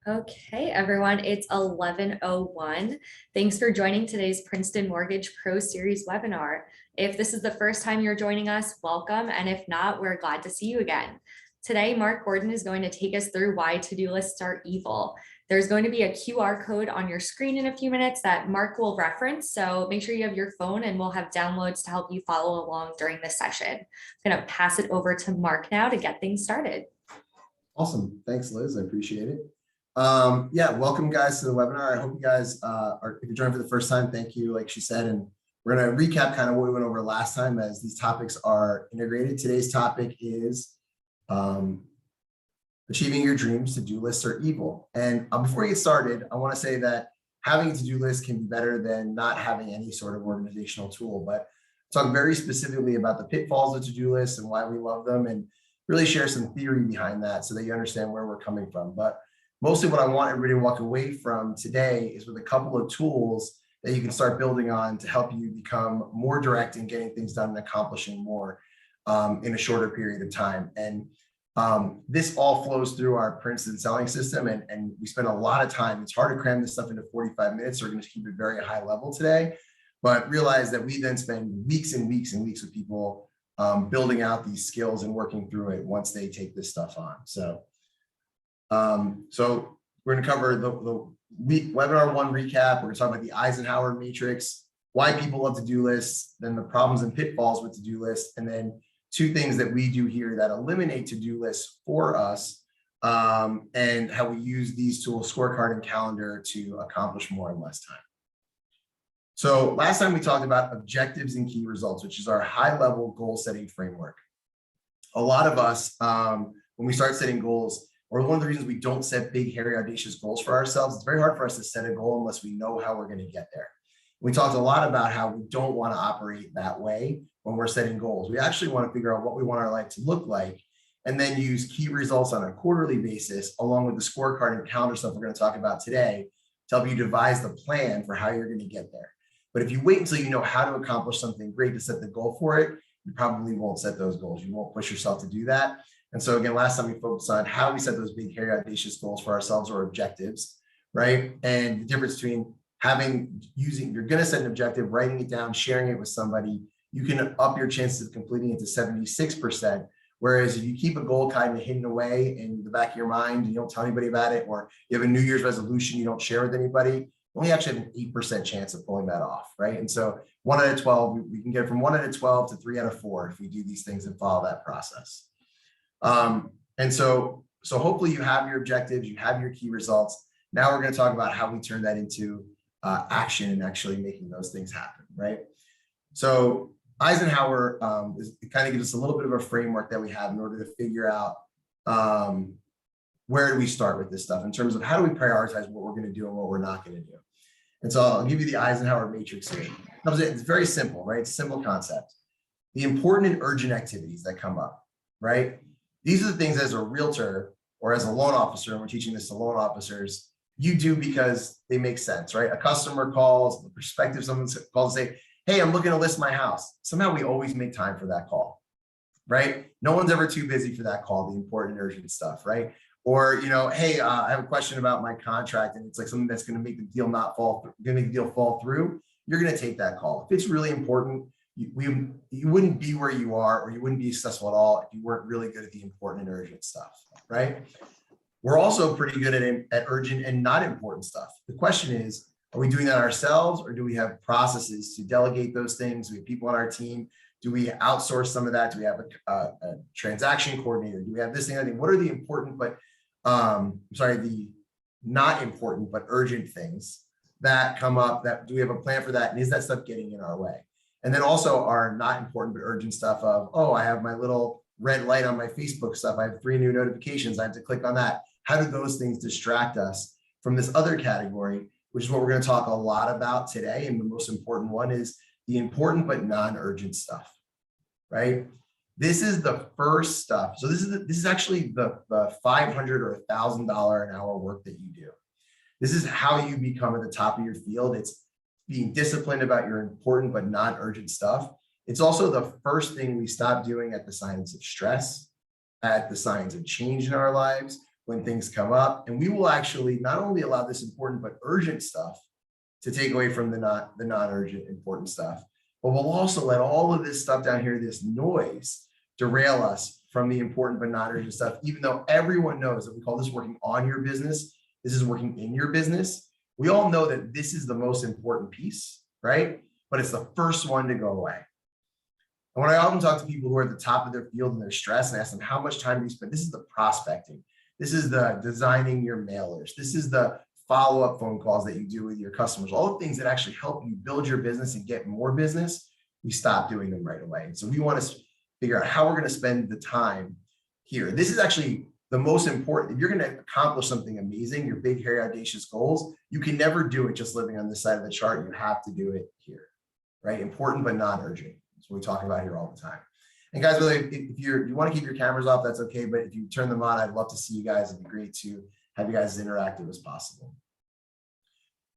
Okay, everyone, it's 11:01. Thanks for joining today's Princeton Mortgage Pro Series webinar. If this is the first time you're joining us, welcome. And if not, we're glad to see you again. Today, Mark Gordon is going to take us through why to-do lists are evil. There's going to be a QR code on your screen in a few minutes that Mark will reference. So make sure you have your phone and we'll have downloads to help you follow along during this session. I'm going to pass it over to Mark now to get things started. Awesome. Thanks, Liz. I appreciate it. Yeah, welcome guys to the webinar. I hope you guys if you're joining for the first time, thank you, like she said. And we're going to recap kind of what we went over last time as these topics are integrated. Today's topic is achieving your dreams. To-do lists are evil. And before we get started, I want to say that having a to-do list can be better than not having any sort of organizational tool. But talk very specifically about the pitfalls of to-do lists and why we love them, and really share some theory behind that so that you understand where we're coming from. But mostly what I want everybody to walk away from today is with a couple of tools that you can start building on to help you become more direct in getting things done and accomplishing more in a shorter period of time. And this all flows through our Princeton selling system, and we spend a lot of time. It's hard to cram this stuff into 45 minutes, so we're going to keep it very high level today, but realize that we then spend weeks and weeks and weeks with people building out these skills and working through it once they take this stuff on. So we're going to cover the webinar one recap. We're going to talk about the Eisenhower matrix, why people love to-do lists, then the problems and pitfalls with to-do lists, and then two things that we do here that eliminate to-do lists for us, and how we use these tools, scorecard and calendar, to accomplish more in less time. So last time we talked about objectives and key results, which is our high-level goal-setting framework. A lot of us, when we start setting goals, or one of the reasons we don't set big, hairy, audacious goals for ourselves, it's very hard for us to set a goal unless we know how we're going to get there. We talked a lot about how we don't want to operate that way when we're setting goals. We actually want to figure out what we want our life to look like, and then use key results on a quarterly basis, along with the scorecard and calendar stuff we're going to talk about today, to help you devise the plan for how you're going to get there. But if you wait until you know how to accomplish something great to set the goal for it, you probably won't set those goals. You won't push yourself to do that. And so again, last time we focused on how we set those big, hairy, audacious goals for ourselves, or objectives, right? And the difference between you're going to set an objective, writing it down, sharing it with somebody, you can up your chances of completing it to 76%. Whereas if you keep a goal kind of hidden away in the back of your mind and you don't tell anybody about it, or you have a New Year's resolution you don't share with anybody, you only actually have an 8% chance of pulling that off, right? And so 1 out of 12, we can get from 1 out of 12 to 3 out of 4 if we do these things and follow that process. And so hopefully you have your objectives, you have your key results. Now we're going to talk about how we turn that into action and actually making those things happen, right? So Eisenhower it kind of gives us a little bit of a framework that we have in order to figure out where do we start with this stuff in terms of how do we prioritize what we're going to do and what we're not going to do. And so I'll give you the Eisenhower matrix here. It's very simple, right? It's a simple concept. The important and urgent activities that come up, right? These are the things as a realtor or as a loan officer, and we're teaching this to loan officers, you do because they make sense, right? A customer calls, the prospective, someone calls and say, hey, I'm looking to list my house. Somehow we always make time for that call, right? No one's ever too busy for that call, the important and urgent stuff, right? Or, hey, I have a question about my contract, and it's like something that's going to make the deal fall through. You're going to take that call. If it's really important, you wouldn't be where you are, or you wouldn't be successful at all if you weren't really good at the important and urgent stuff, right? We're also pretty good at urgent and not important stuff. The question is, are we doing that ourselves, or do we have processes to delegate those things? Do we have people on our team? Do we outsource some of that? Do we have a transaction coordinator? Do we have this thing? I think what are the important, but the not important but urgent things that come up? That do we have a plan for that? And is that stuff getting in our way? And then also our not important but urgent stuff of, oh, I have my little red light on my Facebook stuff. I have 3 new notifications. I have to click on that. How do those things distract us from this other category, which is what we're going to talk a lot about today? And the most important one is the important but non-urgent stuff, right? This is the first stuff. So this is actually the $500 or $1,000 an hour work that you do. This is how you become at the top of your field. It's being disciplined about your important but non-urgent stuff. It's also the first thing we stop doing at the signs of stress, at the signs of change in our lives, when things come up. And we will actually not only allow this important but urgent stuff to take away from the non-urgent important stuff, but we'll also let all of this stuff down here, this noise, derail us from the important but not urgent stuff, even though everyone knows that we call this working on your business. This is working in your business. We all know that this is the most important piece, right? But it's the first one to go away. And when I often talk to people who are at the top of their field and they're stressed and ask them, how much time do you spend? This is the prospecting. This is the designing your mailers. This is the follow-up phone calls that you do with your customers. All the things that actually help you build your business and get more business, we stop doing them right away. And so we want to figure out how we're going to spend the time here. This is actually the most important. If you're going to accomplish something amazing, your big, hairy, audacious goals, you can never do it just living on this side of the chart. You have to do it here, right? Important, but not urgent. That's what we talk about here all the time. And guys, really, if you want to keep your cameras off, that's okay. But if you turn them on, I'd love to see you guys. It'd be great to have you guys as interactive as possible.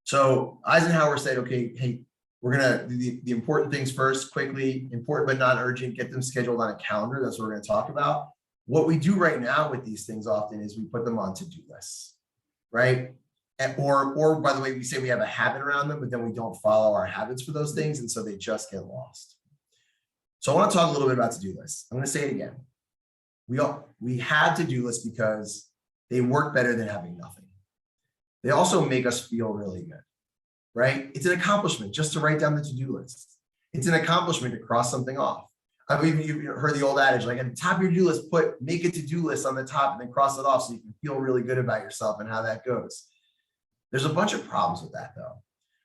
So Eisenhower said, okay, hey, we're going to do the important things first, quickly, important but not urgent, get them scheduled on a calendar. That's what we're going to talk about. What we do right now with these things often is we put them on to-do lists, right? Or by the way, we say we have a habit around them, but then we don't follow our habits for those things. And so they just get lost. So I want to talk a little bit about to-do lists. I'm going to say it again. We have to-do lists because they work better than having nothing. They also make us feel really good, right? It's an accomplishment just to write down the to-do list. It's an accomplishment to cross something off. I mean, you've heard the old adage, like at the top of your to-do list, make a to-do list on the top and then cross it off so you can feel really good about yourself and how that goes. There's a bunch of problems with that though.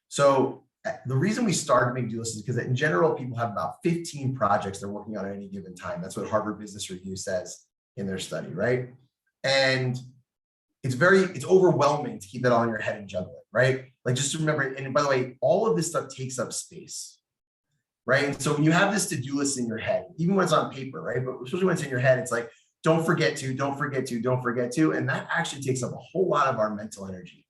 So the reason we started making to-do lists is because in general, people have about 15 projects they're working on at any given time. That's what Harvard Business Review says in their study, right? And it's overwhelming to keep that all in your head and juggle it, right? Like just to remember, and by the way, all of this stuff takes up space, right? And so when you have this to-do list in your head, even when it's on paper, right? But especially when it's in your head, it's like, don't forget to, don't forget to, don't forget to. And that actually takes up a whole lot of our mental energy,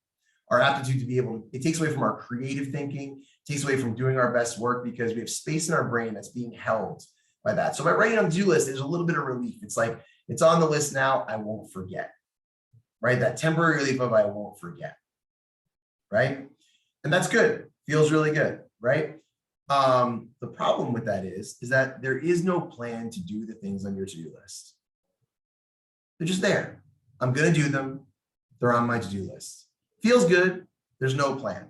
our aptitude to be able to, it takes away from our creative thinking, takes away from doing our best work because we have space in our brain that's being held by that. So by writing on the to-do list, there's a little bit of relief. It's like, it's on the list now, I won't forget. Right? That temporary relief of I won't forget, right? And that's good, feels really good, right? The problem with that is that there is no plan to do the things on your to-do list. They're just there. I'm gonna do them, they're on my to-do list. Feels good, there's no plan.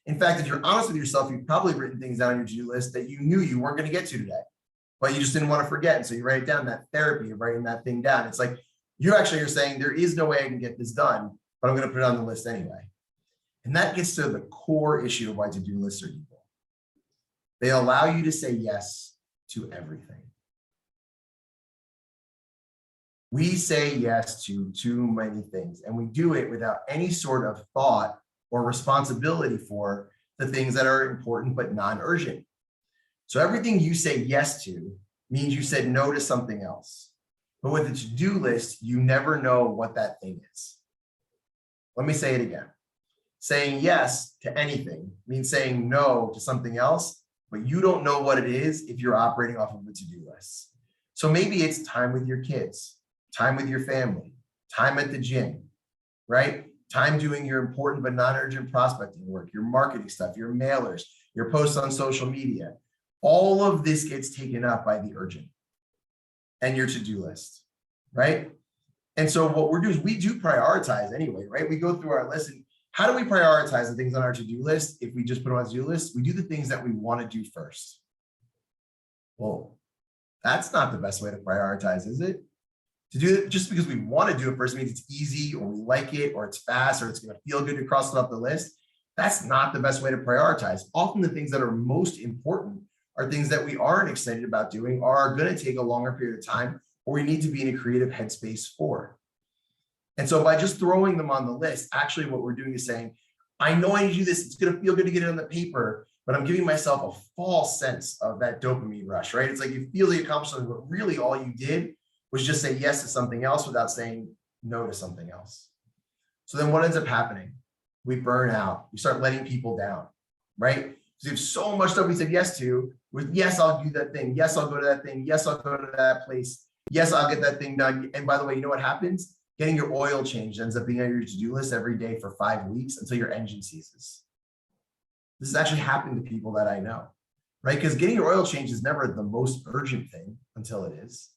In fact, if you're honest with yourself, you've probably written things down on your to-do list that you knew you weren't gonna get to today, but you just didn't want to forget. And so you write it down, that therapy of writing that thing down. It's like, you're saying there is no way I can get this done, but I'm going to put it on the list anyway. And that gets to the core issue of why to-do lists are evil. They allow you to say yes to everything. We say yes to too many things, and we do it without any sort of thought or responsibility for the things that are important but non-urgent. So everything you say yes to means you said no to something else. But with a to-do list, you never know what that thing is. Let me say it again. Saying yes to anything means saying no to something else, but you don't know what it is if you're operating off of a to-do list. So maybe it's time with your kids, time with your family, time at the gym, right? Time doing your important but non-urgent prospecting work, your marketing stuff, your mailers, your posts on social media. All of this gets taken up by the urgent and your to-do list, right? And so what we're doing is we do prioritize anyway, right? We go through our list and how do we prioritize the things on our to-do list? If we just put them on a to-do list, we do the things that we want to do first. Well, that's not the best way to prioritize, is it? To do it just because we want to do it first means it's easy or we like it or it's fast or it's going to feel good to cross it off the list. That's not the best way to prioritize. Often the things that are most important are things that we aren't excited about doing or are going to take a longer period of time or we need to be in a creative headspace for. And so by just throwing them on the list, actually what we're doing is saying, I know I need to do this. It's going to feel good to get it on the paper, but I'm giving myself a false sense of that dopamine rush, right? It's like you feel you accomplished something, but really all you did was just say yes to something else without saying no to something else. So then what ends up happening? We burn out. We start letting people down, right? Because we have so much stuff we said yes to, with yes, I'll do that thing. Yes, I'll go to that thing. Yes, I'll go to that place. Yes, I'll get that thing done. And by the way, you know what happens? getting your oil changed ends up being on your to-do list every day for 5 weeks until your engine seizes. This is actually happening to people that I know, right? Because getting your oil changed is never the most urgent thing until it is.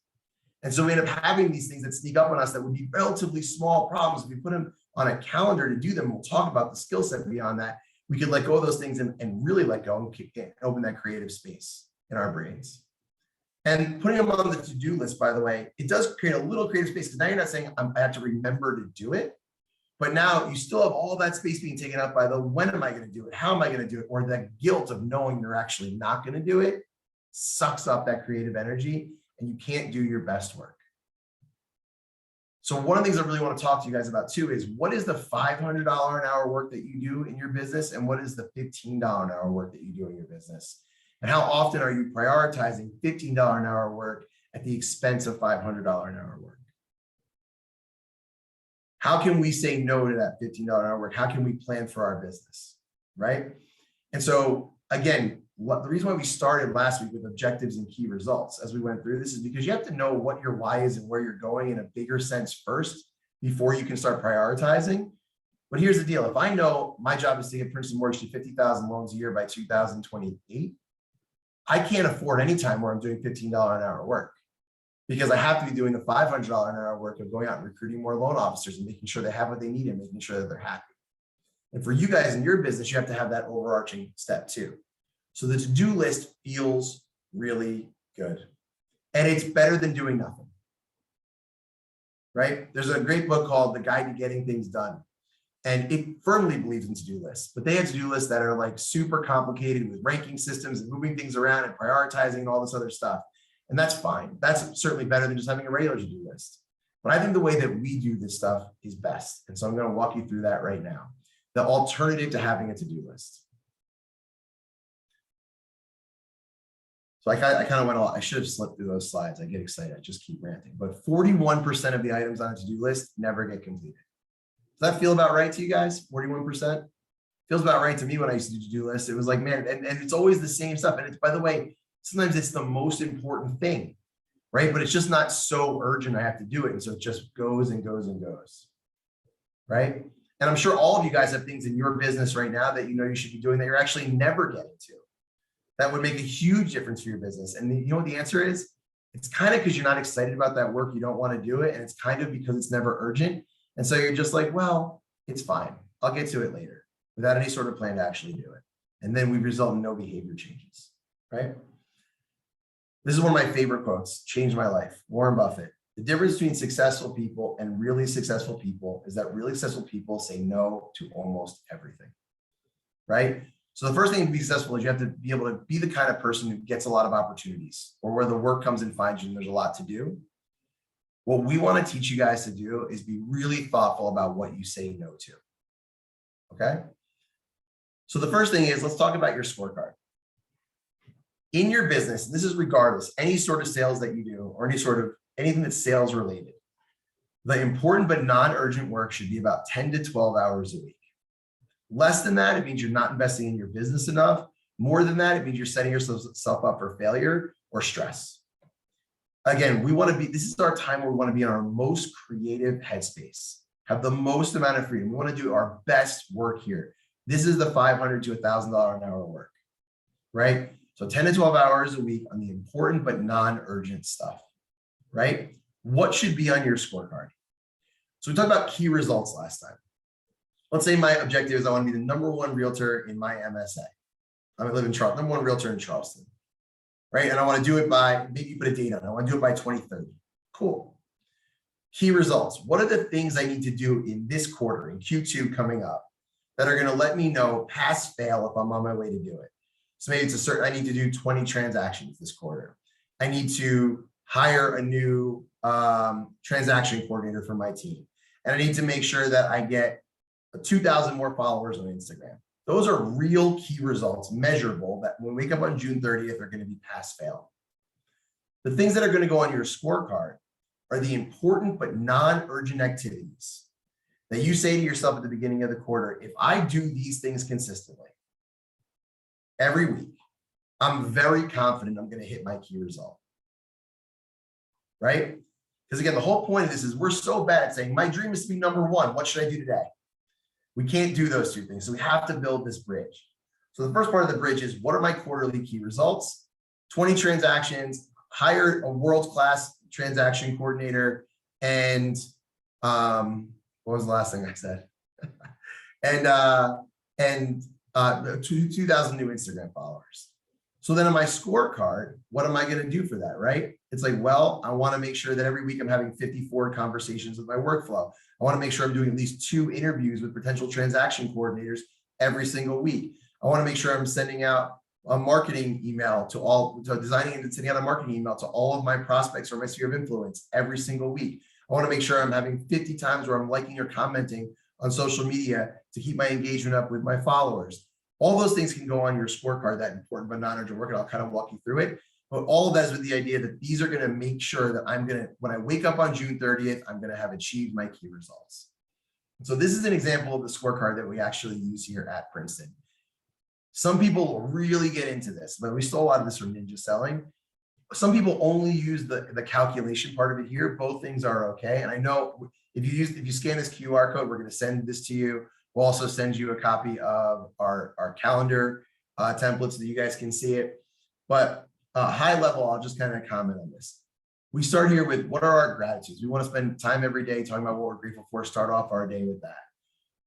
And so we end up having these things that sneak up on us that would be relatively small problems. If we put them on a calendar to do them, we'll talk about the skill set beyond that. We could let go of those things and really let go and open that creative space in our brains. And putting them on the to-do list, by the way, it does create a little creative space, because now you're not saying I have to remember to do it, but now you still have all that space being taken up by the when am I going to do it? How am I going to do it? Or that guilt of knowing you're actually not going to do it sucks up that creative energy and you can't do your best work. So one of the things I really want to talk to you guys about too is, what is the $500 an hour work that you do in your business, and what is the $15 an hour work that you do in your business? And how often are you prioritizing $15 an hour work at the expense of $500 an hour work? How can we say no to that $15 an hour work? How can we plan for our business, right? And so again, the reason why we started last week with objectives and key results as we went through this is because you have to know what your why is and where you're going in a bigger sense first before you can start prioritizing. But here's the deal. If I know my job is to get Princeton Mortgage to 50,000 loans a year by 2028, I can't afford any time where I'm doing $15 an hour work, because I have to be doing the $500 an hour work of going out and recruiting more loan officers and making sure they have what they need and making sure that they're happy. And for you guys in your business, you have to have that overarching step too. So the to-do list feels really good. And it's better than doing nothing, right? There's a great book called The Guide to Getting Things Done. And it firmly believes in to-do lists, but they have to-do lists that are like super complicated with ranking systems and moving things around and prioritizing and all this other stuff. And that's fine. That's certainly better than just having a regular to-do list. But I think the way that we do this stuff is best. And so I'm going to walk you through that right now. The alternative to having a to-do list. So I kind of went all, I should have slipped through those slides. I get excited. I just keep ranting. But 41% of the items on a to-do list never get completed. Does that feel about right to you guys? 41%? Feels about right to me when I used to do to-do lists. It was like, man, and it's always the same stuff. And it's, by the way, sometimes it's the most important thing, right? But it's just not so urgent I have to do it. And so it just goes and goes and goes, right? And I'm sure all of you guys have things in your business right now that you know you should be doing that you're actually never getting to. That would make a huge difference for your business. And you know what the answer is? It's kind of because you're not excited about that work. You don't want to do it. And it's kind of because it's never urgent. And so you're just like, well, it's fine. I'll get to it later, without any sort of plan to actually do it. And then we result in no behavior changes, right? This is one of my favorite quotes, changed my life. Warren Buffett. The difference between successful people and really successful people is that really successful people say no to almost everything, right? So the first thing to be successful is you have to be able to be the kind of person who gets a lot of opportunities, or where the work comes and finds you and there's a lot to do. What we want to teach you guys to do is be really thoughtful about what you say no to, okay? So the first thing is, let's talk about your scorecard. In your business, this is regardless, any sort of sales that you do or anything that's sales related, the important but non-urgent work should be about 10 to 12 hours a week. Less than that, it means you're not investing in your business enough. More than that, it means you're setting yourself up for failure or stress. Again, this is our time where we want to be in our most creative headspace, have the most amount of freedom. We want to do our best work here. This is the $500 to $1,000 an hour work, right? So 10 to 12 hours a week on the important but non-urgent stuff, right? What should be on your scorecard? So we talked about key results last time. Let's say my objective is I want to be the #1 realtor in my MSA. I live in Charleston, #1 realtor in Charleston, right? And I want to do it by, maybe put a date on it. I want to do it by 2030. Cool. Key results. What are the things I need to do in this quarter, in Q2 coming up, that are going to let me know pass fail if I'm on my way to do it? So maybe it's I need to do 20 transactions this quarter. I need to hire a new transaction coordinator for my team. And I need to make sure that I get 2,000 more followers on Instagram. Those are real key results, measurable, that when we wake up on June 30th are going to be pass fail. The things that are going to go on your scorecard are the important but non-urgent activities that you say to yourself at the beginning of the quarter, if I do these things consistently every week, I'm very confident I'm going to hit my key result, right? Because again, the whole point of this is we're so bad at saying, my dream is to be number one. What should I do today? We can't do those two things. So we have to build this bridge. So the first part of the bridge is, what are my quarterly key results? 20 transactions, hire a world-class transaction coordinator, and what was the last thing I said? and 2,000 new Instagram followers. So then on my scorecard, what am I going to do for that, right? It's like, well, I want to make sure that every week I'm having 54 conversations with my workflow. I want to make sure I'm doing at least 2 interviews with potential transaction coordinators every single week. I want to make sure I'm sending out a marketing email designing and sending out a marketing email to all of my prospects or my sphere of influence every single week. I want to make sure I'm having 50 times where I'm liking or commenting on social media to keep my engagement up with my followers. All those things can go on your scorecard, that important but non-urgent work, and I'll kind of walk you through it. But all of that is with the idea that these are going to make sure that when I wake up on June 30th, I'm going to have achieved my key results. So this is an example of the scorecard that we actually use here at Princeton. Some people really get into this, but we stole a lot of this from Ninja Selling. Some people only use the calculation part of it here. Both things are okay. And I know if you scan this QR code, we're going to send this to you. We'll also send you a copy of our calendar template so that you guys can see it. But high level, I'll just kind of comment on this. We start here with, what are our gratitudes? We want to spend time every day talking about what we're grateful for, start off our day with that.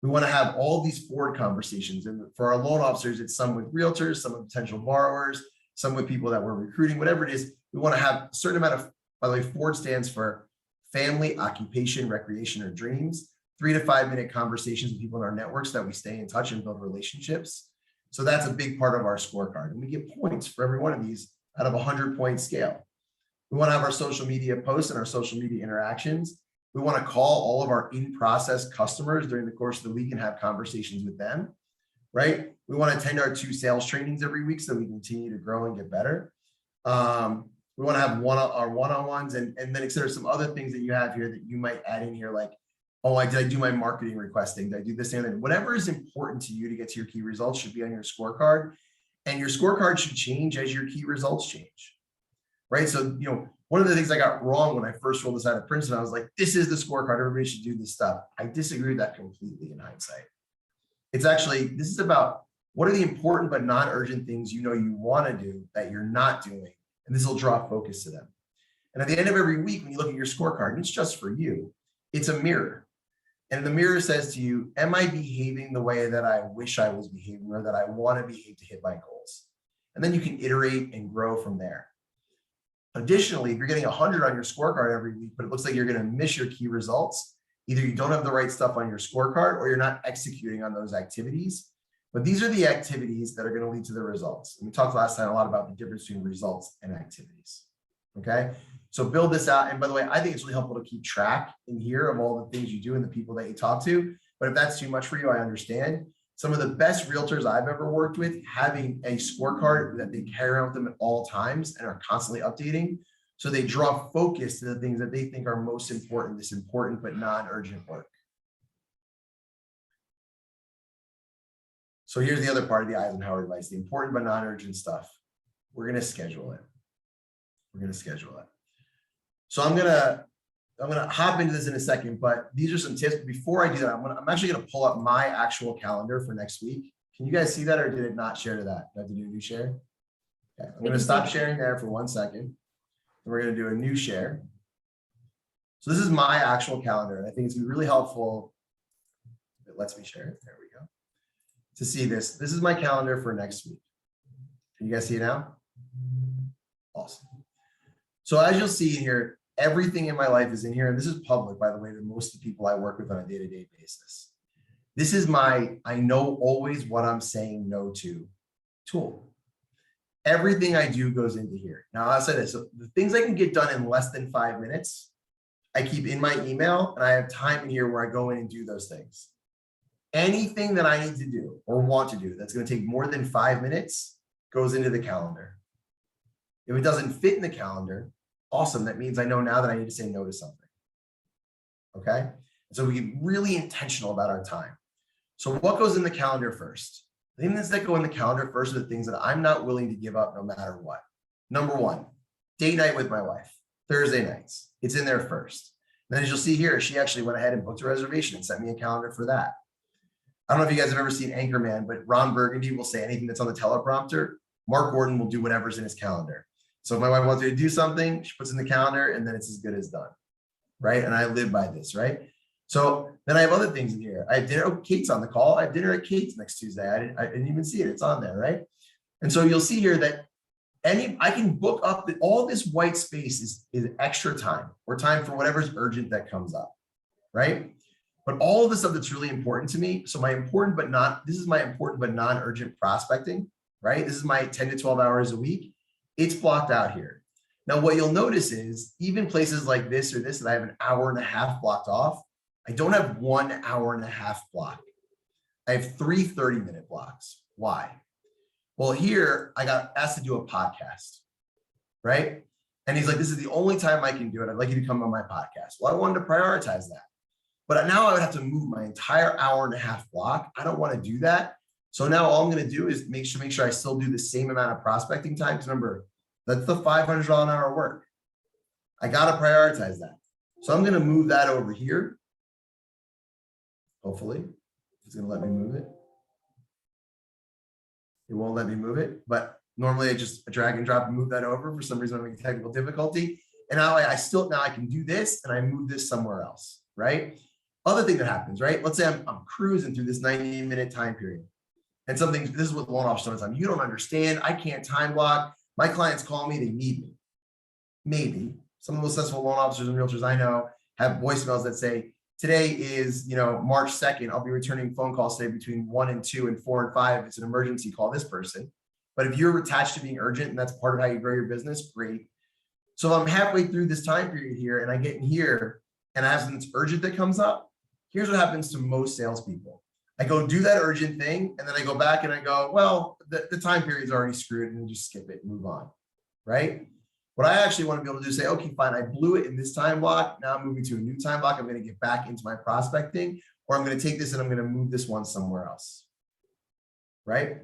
We want to have all these forward conversations. And for our loan officers, it's some with realtors, some with potential borrowers, some with people that we're recruiting, whatever it is. We want to have a certain amount of, by the way, Ford stands for family, occupation, recreation, or dreams. 3 to 5 minute conversations with people in our networks that we stay in touch and build relationships. So that's a big part of our scorecard. And we get points for every one of these out of a 100-point scale. We want to have our social media posts and our social media interactions. We want to call all of our in-process customers during the course of the week and have conversations with them, right? We want to attend our 2 sales trainings every week so we continue to grow and get better. We want to have our one-on-ones and then consider some other things that you have here that you might add in here, like, oh, did I do my marketing requesting? Did I do this and that? Whatever is important to you to get to your key results should be on your scorecard. And your scorecard should change as your key results change, right? So, one of the things I got wrong when I first rolled this out of Princeton, I was like, this is the scorecard. Everybody should do this stuff. I disagree with that completely in hindsight. It's actually, this is about what are the important but non-urgent things you want to do that you're not doing. And this will draw focus to them. And at the end of every week, when you look at your scorecard, and it's just for you, it's a mirror. And the mirror says to you, am I behaving the way that I wish I was behaving or that I want to behave to hit my goals? And then you can iterate and grow from there. Additionally, if you're getting 100 on your scorecard every week, but it looks like you're going to miss your key results, either you don't have the right stuff on your scorecard or you're not executing on those activities. But these are the activities that are going to lead to the results. And we talked last time a lot about the difference between results and activities. Okay. So build this out. And by the way, I think it's really helpful to keep track in here of all the things you do and the people that you talk to. But if that's too much for you, I understand. Some of the best realtors I've ever worked with, having a scorecard that they carry around with them at all times and are constantly updating. So they draw focus to the things that they think are most important, this important but non-urgent work. So here's the other part of the Eisenhower advice, the important but non-urgent stuff. We're going to schedule it. We're going to schedule it. So I'm gonna hop into this in a second, but these are some tips. Before I do that, I'm actually gonna pull up my actual calendar for next week. Can you guys see that, or did it not share to that? Do I have to do a new share? Okay, I'm gonna stop sharing there for 1 second. And we're gonna do a new share. So this is my actual calendar, and I think it's gonna be really helpful. It lets me share it. There we go. To see this. This is my calendar for next week. Can you guys see it now? Awesome. So as you'll see here, everything in my life is in here. And this is public, by the way, to most of the people I work with on a day-to-day basis. This is my, I know always what I'm saying no to tool. Everything I do goes into here. Now, I'll say this, so the things I can get done in less than 5 minutes, I keep in my email, and I have time in here where I go in and do those things. Anything that I need to do or want to do that's going to take more than 5 minutes goes into the calendar. If it doesn't fit in the calendar, awesome. That means I know now that I need to say no to something. Okay. So we get really intentional about our time. So what goes in the calendar first? The things that go in the calendar first are the things that I'm not willing to give up no matter what. Number 1, date night with my wife. Thursday nights. It's in there first. Then as you'll see here, she actually went ahead and booked a reservation and sent me a calendar for that. I don't know if you guys have ever seen Anchorman, but Ron Burgundy will say anything that's on the teleprompter. Mark Gordon will do whatever's in his calendar. So if my wife wants me to do something, she puts in the calendar and then it's as good as done, right? And I live by this, right? So then I have other things in here. I have dinner. Oh, Kate's on the call. I have dinner at Kate's next Tuesday. I didn't even see it. It's on there, right? And so you'll see here that I can book up that all this white space is extra time or time for whatever's urgent that comes up, right? But all of the stuff that's really important to me. So this is my important but non-urgent prospecting, right? This is my 10 to 12 hours a week. It's blocked out here. Now, what you'll notice is even places like this or this that I have an hour and a half blocked off, I don't have 1 hour and a half block. I have 3 30-minute blocks. Why? Well, here I got asked to do a podcast, right? And he's like, this is the only time I can do it. I'd like you to come on my podcast. Well, I wanted to prioritize that. But now I would have to move my entire hour and a half block. I don't want to do that. So now all I'm going to do is make sure I still do the same amount of prospecting time. Because remember, that's the $500 an hour work. I got to prioritize that. So I'm going to move that over here. Hopefully, it's going to let me move it. It won't let me move it, but normally I just drag and drop and move that over. For some reason, I'm having technical difficulty. And now I can do this and I move this somewhere else, right? Other thing that happens, right? Let's say I'm cruising through this 90-minute time period. And this is what loan officers sometimes, you don't understand. I can't time block. My clients call me, they need me. Maybe some of the successful loan officers and realtors I know have voicemails that say, today is, March 2nd. I'll be returning phone calls today between 1 and 2 and 4 and 5. If it's an emergency, call this person. But if you're attached to being urgent and that's part of how you grow your business, great. So if I'm halfway through this time period here and I get in here and I have something that's urgent that comes up, here's what happens to most salespeople. I go do that urgent thing and then I go back and I go, well, the time period's already screwed and just skip it and move on, right? What I actually want to be able to do is say, okay, fine, I blew it in this time block. Now I'm moving to a new time block. I'm going to get back into my prospecting, or I'm going to take this and I'm going to move this one somewhere else, right?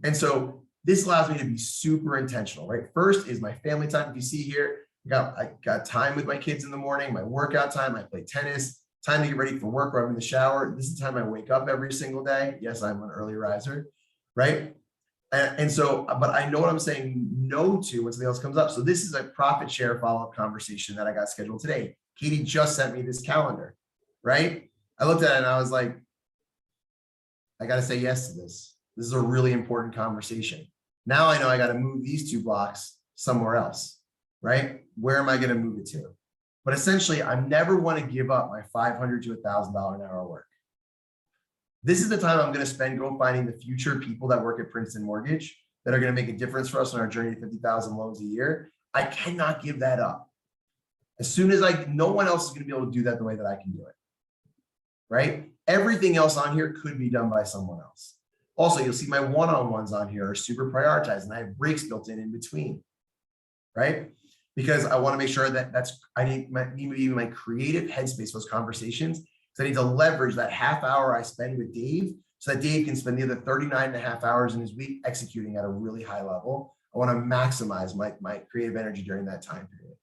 And so this allows me to be super intentional, right? First is my family time. If you see here, I got time with my kids in the morning, my workout time, I play tennis, time to get ready for work or I'm in the shower. This is the time I wake up every single day. Yes, I'm an early riser, right? And so, but I know what I'm saying no to when something else comes up. So this is a profit share follow-up conversation that I got scheduled today. Katie just sent me this calendar, right? I looked at it and I was like, I got to say yes to this. This is a really important conversation. Now I know I got to move these 2 blocks somewhere else, right? Where am I going to move it to? But essentially, I never want to give up my $500 to $1,000 an hour work. This is the time I'm going to spend finding the future people that work at Princeton Mortgage that are going to make a difference for us on our journey to 50,000 loans a year. I cannot give that up. As soon as no one else is going to be able to do that the way that I can do it, right? Everything else on here could be done by someone else. Also, you'll see my one-on-ones on here are super prioritized and I have breaks built in between, right? Because I want to make sure that I need my creative headspace for those conversations. So I need to leverage that half hour I spend with Dave so that Dave can spend the other 39 and a half hours in his week executing at a really high level. I want to maximize my creative energy during that time period.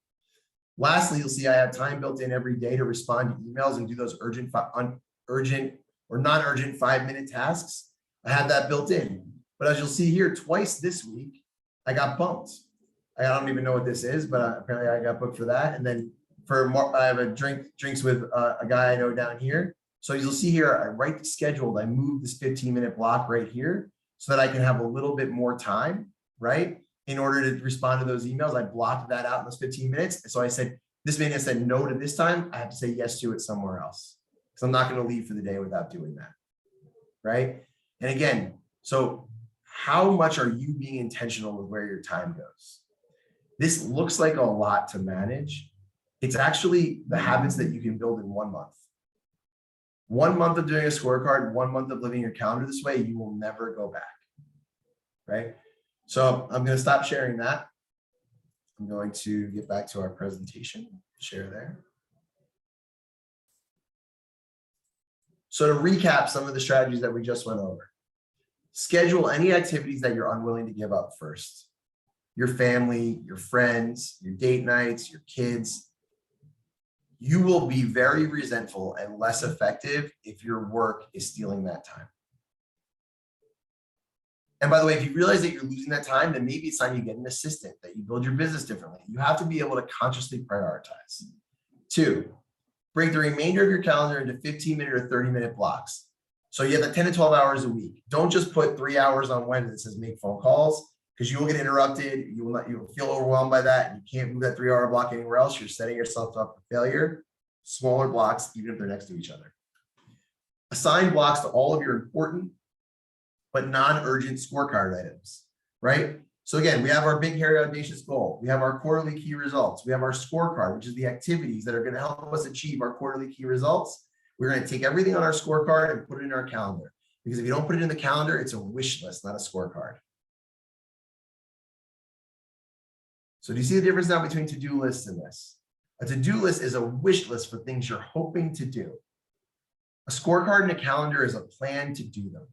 Lastly, you'll see I have time built in every day to respond to emails and do those urgent or non-urgent 5-minute tasks. I have that built in. But as you'll see here, twice this week, I got bumped. I don't even know what this is, but apparently I got booked for that. And then I have a drinks with a guy I know down here. So you'll see here, I write the schedule. I move this 15-minute block right here so that I can have a little bit more time, right? In order to respond to those emails, I blocked that out in those 15 minutes. And so I said, this man has said no to this time. I have to say yes to it somewhere else because I'm not going to leave for the day without doing that, right? And again, so how much are you being intentional with where your time goes? This looks like a lot to manage. It's actually the habits that you can build in 1 month. 1 month of doing a scorecard, 1 month of living your calendar this way, you will never go back, right? So I'm going to stop sharing that. I'm going to get back to our presentation, share there. So to recap some of the strategies that we just went over, schedule any activities that you're unwilling to give up first. your family, your friends, your date nights, your kids, you will be very resentful and less effective if your work is stealing that time. And by the way, if you realize that you're losing that time, then maybe it's time you get an assistant, that you build your business differently. You have to be able to consciously prioritize. 2, break the remainder of your calendar into 15-minute or 30-minute blocks. So you have the 10 to 12 hours a week. Don't just put 3 hours on Wednesday that says make phone calls, because you will get interrupted. You will feel overwhelmed by that. And you can't move that 3-hour block anywhere else. You're setting yourself up for failure. Smaller blocks, even if they're next to each other. Assign blocks to all of your important but non-urgent scorecard items, right? So again, we have our big, hairy, audacious goal. We have our quarterly key results. We have our scorecard, which is the activities that are going to help us achieve our quarterly key results. We're going to take everything on our scorecard and put it in our calendar. Because if you don't put it in the calendar, it's a wish list, not a scorecard. So do you see the difference now between to-do lists and this? A to-do list is a wish list for things you're hoping to do. A scorecard and a calendar is a plan to do them.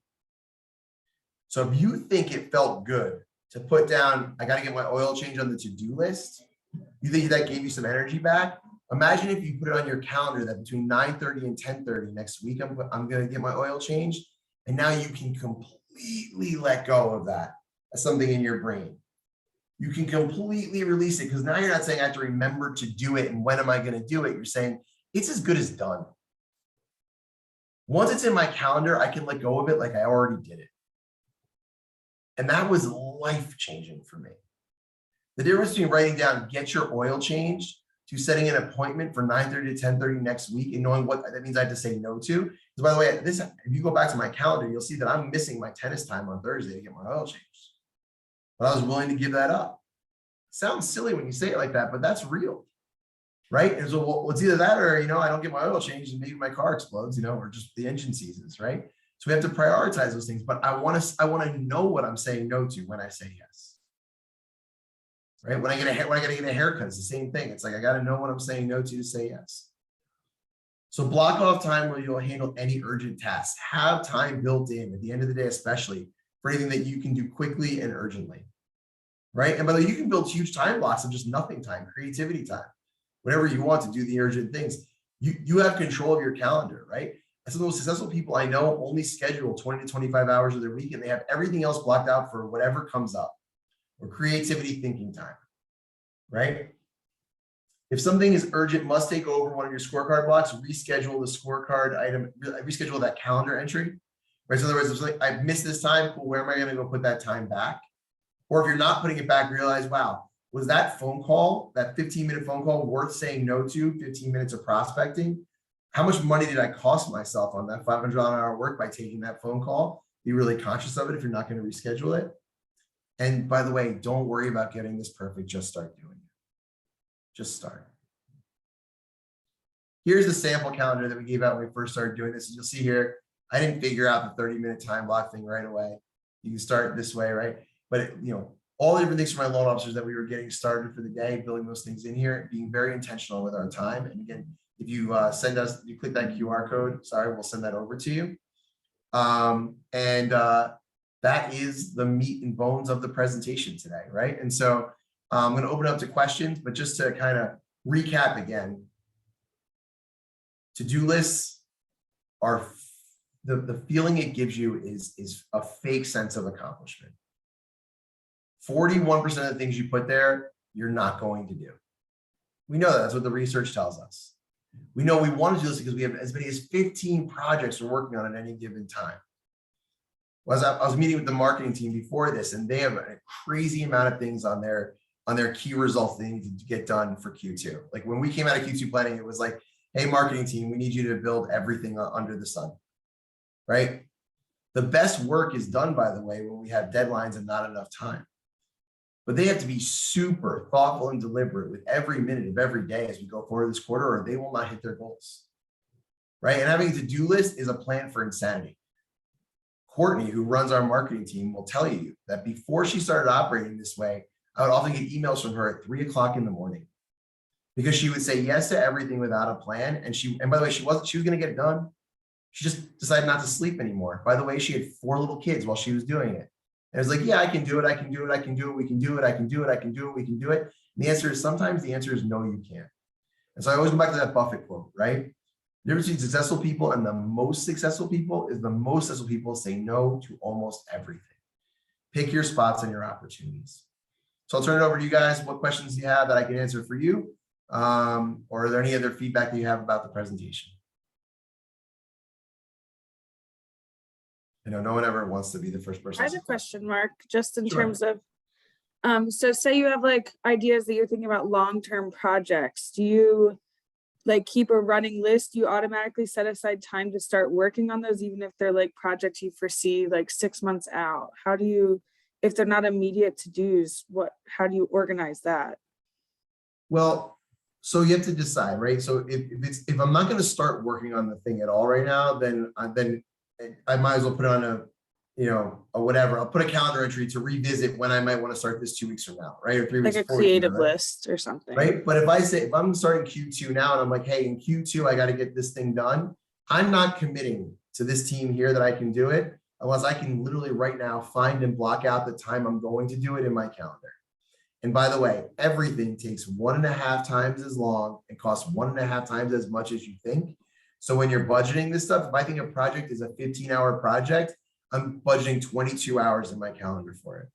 So if you think it felt good to put down, I got to get my oil change on the to-do list, you think that gave you some energy back? Imagine if you put it on your calendar that between 9:30 and 10:30 next week, I'm going to get my oil changed. And now you can completely let go of that as something in your brain. You can completely release it, because now you're not saying I have to remember to do it and when am I going to do it? You're saying it's as good as done. Once it's in my calendar, I can let go of it like I already did it. And that was life-changing for me. The difference between writing down, get your oil changed, to setting an appointment for 9:30 to 10:30 next week and knowing what that means I have to say no to. Because by the way, if you go back to my calendar, you'll see that I'm missing my tennis time on Thursday to get my oil changed. But I was willing to give that up. Sounds silly when you say it like that, but that's real, right? And so well, it's either that or, I don't get my oil changed and maybe my car explodes, or just the engine seizes, right? So we have to prioritize those things, but I want to know what I'm saying no to when I say yes, right? When I got to get a haircut, it's the same thing. It's like, I got to know what I'm saying no to say yes. So block off time where you'll handle any urgent tasks. Have time built in at the end of the day, especially for anything that you can do quickly and urgently, right? And by the way, you can build huge time blocks of just nothing time, creativity time, whatever you want to do the urgent things. You have control of your calendar, right? Some of the most successful people I know only schedule 20 to 25 hours of their week, and they have everything else blocked out for whatever comes up, or creativity thinking time, right? If something is urgent, must take over one of your scorecard blocks, reschedule the scorecard item, reschedule that calendar entry, right? So in other words, if I missed this time, cool, where am I going to go put that time back? Or if you're not putting it back, realize, wow, was that phone call, that 15-minute phone call worth saying no to, 15 minutes of prospecting? How much money did I cost myself on that $500 an hour work by taking that phone call? Be really conscious of it if you're not going to reschedule it. And by the way, don't worry about getting this perfect. Just start doing it. Just start. Here's the sample calendar that we gave out when we first started doing this. And you'll see here, I didn't figure out the 30-minute time block thing right away. You can start this way, right? But all the different things for my loan officers that we were getting started for the day, building those things in here, being very intentional with our time. And again, if you you click that QR code, we'll send that over to you. That is the meat and bones of the presentation today, right? And so I'm going to open up to questions, but just to kind of recap again, to-do lists are the feeling it gives you is a fake sense of accomplishment. 41% of the things you put there, you're not going to do. We know that. That's what the research tells us. We know we want to do this because we have as many as 15 projects we're working on at any given time. I was meeting with the marketing team before this, and they have a crazy amount of things on their key results they need to get done for Q2. Like when we came out of Q2 planning, it was like, hey, marketing team, we need you to build everything under the sun, right? The best work is done, by the way, when we have deadlines and not enough time. But they have to be super thoughtful and deliberate with every minute of every day as we go forward this quarter, or they will not hit their goals, right? And having a to-do list is a plan for insanity. Courtney, who runs our marketing team, will tell you that before she started operating this way, I would often get emails from her at 3 o'clock in the morning because she would say yes to everything without a plan. And by the way, she was going to get it done. She just decided not to sleep anymore. By the way, she had 4 little kids while she was doing it. And it's like, yeah, I can do it. I can do it. I can do it. We can do it. I can do it. I can do it. We can do it. And the answer is sometimes the answer is no, you can't. And so I always go back to that Buffett quote, right? The difference between successful people and the most successful people is the most successful people say no to almost everything. Pick your spots and your opportunities. So I'll turn it over to you guys. What questions do you have that I can answer for you? Or are there any other feedback that you have about the presentation? I know no one ever wants to be the first person. I have a question, Mark, just in Sure. terms of, so say you have like ideas that you're thinking about long-term projects. Do you like keep a running list? Do you automatically set aside time to start working on those, even if they're like projects you foresee like 6 months out? How do you, if they're not immediate to-dos, how do you organize that? Well, so you have to decide, right? So if I'm not going to start working on the thing at all right now, then I might as well put on a whatever. I'll put a calendar entry to revisit when I might want to start this 2 weeks from now, right? Or 3 weeks. Like a before, creative right? list or something. Right. But if I'm starting Q2 now and I'm like, hey, in Q2, I got to get this thing done. I'm not committing to this team here that I can do it unless I can literally right now find and block out the time I'm going to do it in my calendar. And by the way, everything takes 1.5 times as long and costs 1.5 times as much as you think. So when you're budgeting this stuff, if I think a project is a 15-hour project, I'm budgeting 22 hours in my calendar for it.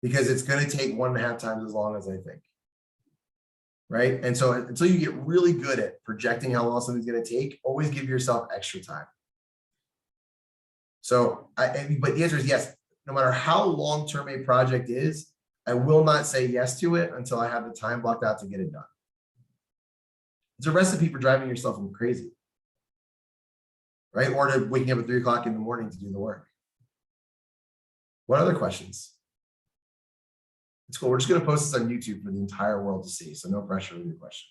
Because it's going to take 1.5 times as long as I think. Right. And so until you get really good at projecting how long something's going to take, always give yourself extra time. So, but the answer is yes. No matter how long-term a project is, I will not say yes to it until I have the time blocked out to get it done. It's a recipe for driving yourself crazy. Right. Or to waking up at 3 o'clock in the morning to do the work. What other questions? It's cool. We're just going to post this on YouTube for the entire world to see. So no pressure with your question.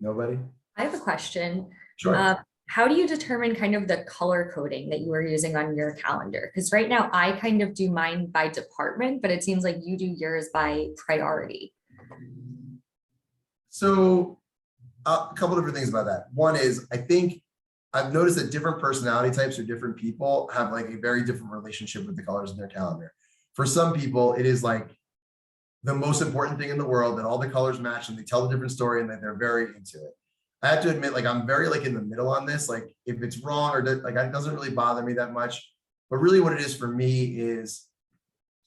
Nobody? I have a question. Sure. How do you determine kind of the color coding that you are using on your calendar? Because right now I kind of do mine by department, but it seems like you do yours by priority. So a couple different things about that. One is I think I've noticed that different personality types or different people have like a very different relationship with the colors in their calendar. For some people, it is like the most important thing in the world that all the colors match and they tell a different story and that they're very into it. I have to admit, like I'm very like in the middle on this. Like if it's wrong or like it doesn't really bother me that much. But really what it is for me is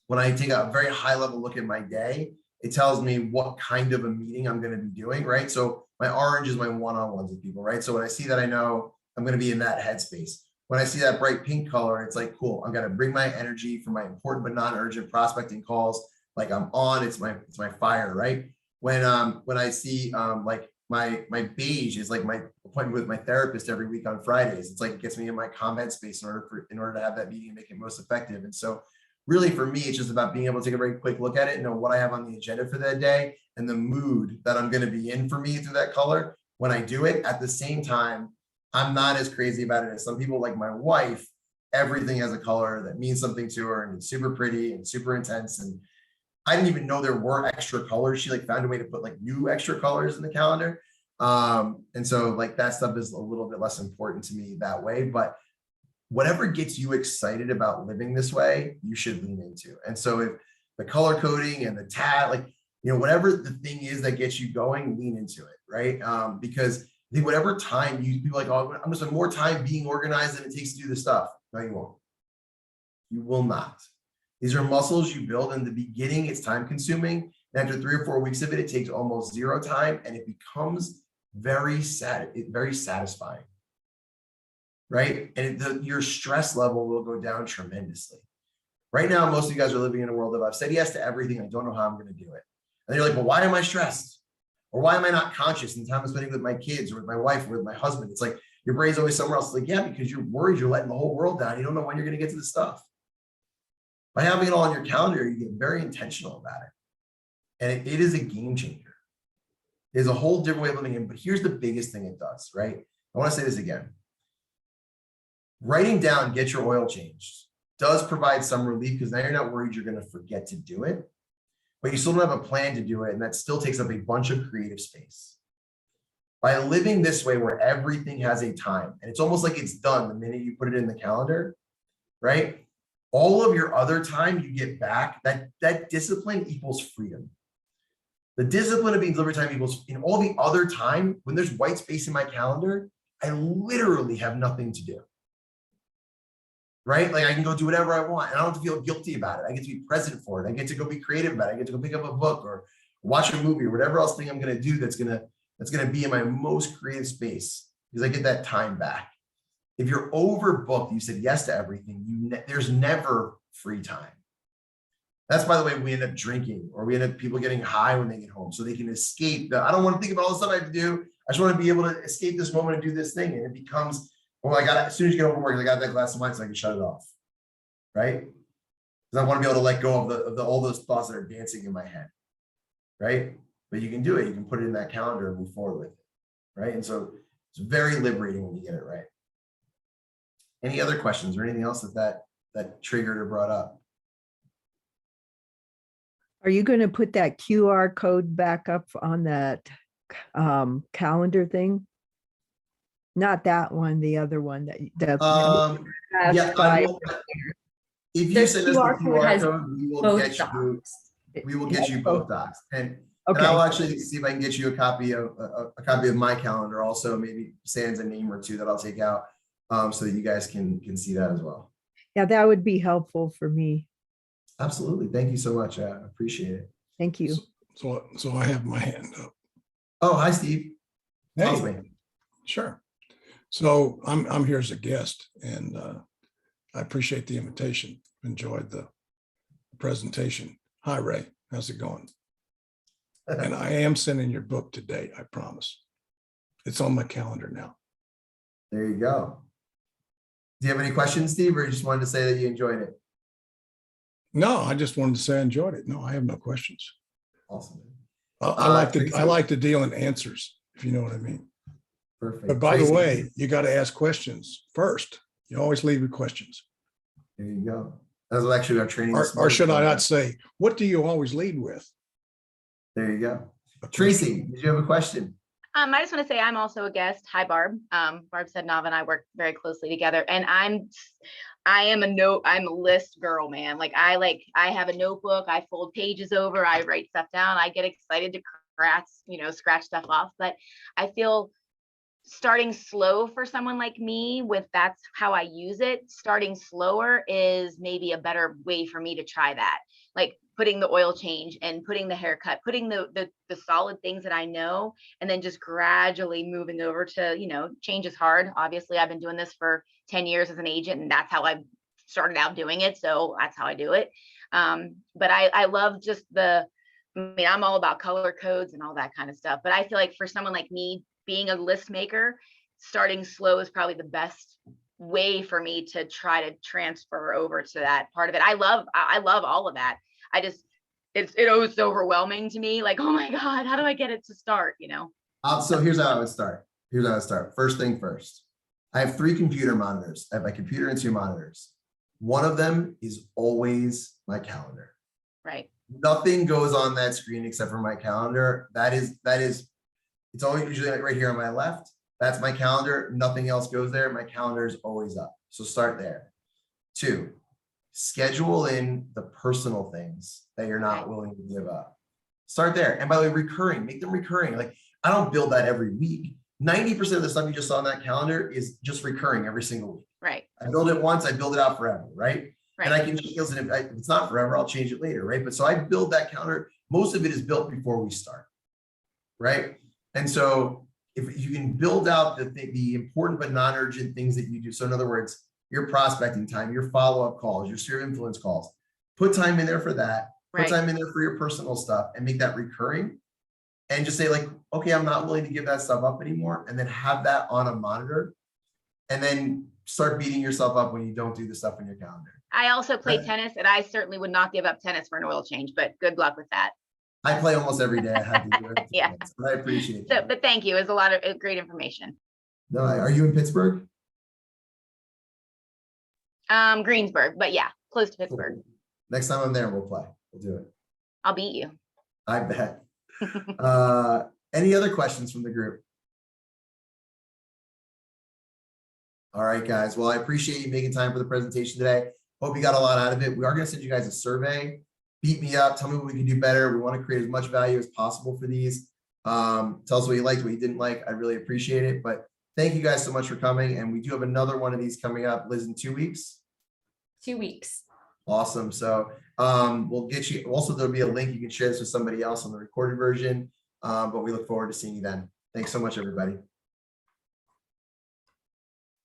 when I take a very high level look at my day, it tells me what kind of a meeting I'm going to be doing, right? So my orange is my one-on-ones with people, right? So when I see that, I know I'm going to be in that headspace. When I see that bright pink color, it's like, cool, I'm going to bring my energy for my important but non-urgent prospecting calls. Like I'm on, it's my fire, right? When I see like my beige is like my appointment with my therapist every week on Fridays. It's like it gets me in my calm headspace in order to have that meeting and make it most effective. And so really for me, it's just about being able to take a very quick look at it and know what I have on the agenda for that day and the mood that I'm going to be in for me through that color when I do it. At the same time, I'm not as crazy about it as some people. Like my wife, everything has a color that means something to her and it's super pretty and super intense. And I didn't even know there were extra colors. She like found a way to put like new extra colors in the calendar. And so like that stuff is a little bit less important to me that way, but whatever gets you excited about living this way, you should lean into. And so if the color coding and the tat, like, you know, whatever the thing is that gets you going, lean into it, right? Because I think whatever time you be like, oh, I'm just more time being organized than it takes to do this stuff. No, you won't. You will not. These are muscles you build in the beginning. It's time consuming. And after 3 or 4 weeks of it, it takes almost zero time and it becomes very satisfying. Right? And your stress level will go down tremendously. Right now, most of you guys are living in a world of I've said yes to everything. I don't know how I'm going to do it. And you're like, well, why am I stressed? Or why am I not conscious in the time I'm spending with my kids or with my wife or with my husband? It's like your brain's always somewhere else. It's like, yeah, because you're worried you're letting the whole world down. You don't know when you're going to get to the stuff. By having it all on your calendar, you get very intentional about it. And it is a game changer. There's a whole different way of living in, but here's the biggest thing it does, right? I want to say this again. Writing down, get your oil changed does provide some relief because now you're not worried you're going to forget to do it, but you still don't have a plan to do it. And that still takes up a bunch of creative space. By living this way where everything has a time and it's almost like it's done the minute you put it in the calendar, right? All of your other time you get back, that discipline equals freedom. The discipline of being delivery time equals in all the other time, when there's white space in my calendar, I literally have nothing to do. Right? Like I can go do whatever I want and I don't have to feel guilty about it. I get to be present for it. I get to go be creative about it. I get to go pick up a book or watch a movie or whatever else thing I'm going to do that's going to be in my most creative space because I get that time back. If you're overbooked, you said yes to everything, there's never free time. That's, by the way, we end up drinking or we end up people getting high when they get home so they can escape. I don't want to think about all the stuff I have to do. I just want to be able to escape this moment and do this thing. And it becomes, well, as soon as you get home from work, I got that glass of wine so I can shut it off. Right? Because I want to be able to let go of all those thoughts that are dancing in my head. Right? But you can do it. You can put it in that calendar and move forward with it. Right? And so it's very liberating when you get it right. Any other questions or anything else that triggered or brought up? Are you going to put that QR code back up on that calendar thing? Not that one, the other one that Yeah, I will, if you The send us the QR code QR has code, we will both get you. docs. We will get you both docs, and Okay. I'll actually see if I can get you a copy of my calendar. Also, maybe sans a name or two that I'll take out, so that you guys can see that as well. Yeah, that would be helpful for me. Absolutely, thank you so much. I appreciate it. Thank you. So I have my hand up. Oh, hi, Steve. How's Hey, me? sure. So I'm here as a guest and I appreciate the invitation. Enjoyed the presentation. Hi, Ray. How's it going? And I am sending your book today, I promise. It's on my calendar now. There you go. Do you have any questions, Steve, or you just wanted to say that you enjoyed it? No, I just wanted to say I enjoyed it. No, I have no questions. Awesome. I like to deal in answers, if you know what I mean. Perfect. But by the Tracy, way, you got to ask questions first. You always leave with questions. there you go. That was actually our training. this Or should I morning. not say, what do you always lead with? There you go. A Tracy, did you have a question? I just want to say I'm also a guest. Hi, Barb. Barb said Nava and I work very closely together, and I'm a list girl, man. I have a notebook. I fold pages over. I write stuff down. I get excited to scratch stuff off. But I feel starting slow for someone like me, that's how I use it. Starting slower is maybe a better way for me to try that. Like putting the oil change and putting the haircut, putting the solid things that I know, and then just gradually moving over to, change is hard. Obviously, I've been doing this for 10 years as an agent, and that's how I started out doing it. So that's how I do it. But I love just I'm all about color codes and all that kind of stuff. But I feel like for someone like me, being a list maker, starting slow is probably the best way for me to try to transfer over to that part of it. I love all of that. It's overwhelming to me. Like, oh my God, how do I get it to start? So here's how I would start. First thing first. I have 3 computer monitors. I have my computer and 2 monitors. One of them is always my calendar. Right. Nothing goes on that screen except for my calendar. That is, it's always usually right here on my left. That's my calendar. Nothing else goes there. My calendar is always up. So start there. 2, schedule in the personal things that you're not willing to give up. Start there. And by the way, make them recurring. Like, I don't build that every week. 90% of the stuff you just saw on that calendar is just recurring every single week. Right. I build it once, I build it out forever, right? Right. And I can change it. If it's not forever, I'll change it later, right? But so I build that calendar. Most of it is built before we start, right? And so if you can build out the important but non-urgent things that you do. So in other words, your prospecting time, your follow-up calls, your sphere of influence calls, put time in there for that. Put Right. time in there for your personal stuff and make that recurring. And just say like, okay, I'm not willing to give that stuff up anymore. And then have that on a monitor. And then start beating yourself up when you don't do the stuff in your calendar. I also play Right. tennis, and I certainly would not give up tennis for an oil change, but good luck with that. I play almost every day. I have to do it. Yeah. But I appreciate So, that. but thank you. It's a lot of great information. No, are you in Pittsburgh? Greensburg, but yeah, close to Pittsburgh. Cool. Next time I'm there, we'll play. We'll do it. I'll beat you. I bet. Any other questions from the group? All right, guys. Well, I appreciate you making time for the presentation today. Hope you got a lot out of it. We are going to send you guys a survey. Beat me up. Tell me what we can do better. We want to create as much value as possible for these. Tell us what you liked, what you didn't like. I really appreciate it. But thank you guys so much for coming. And we do have another one of these coming up, Liz, in 2 weeks. 2 weeks. Awesome. So we'll get you. Also, there'll be a link. You can share this with somebody else on the recorded version. But we look forward to seeing you then. Thanks so much, everybody.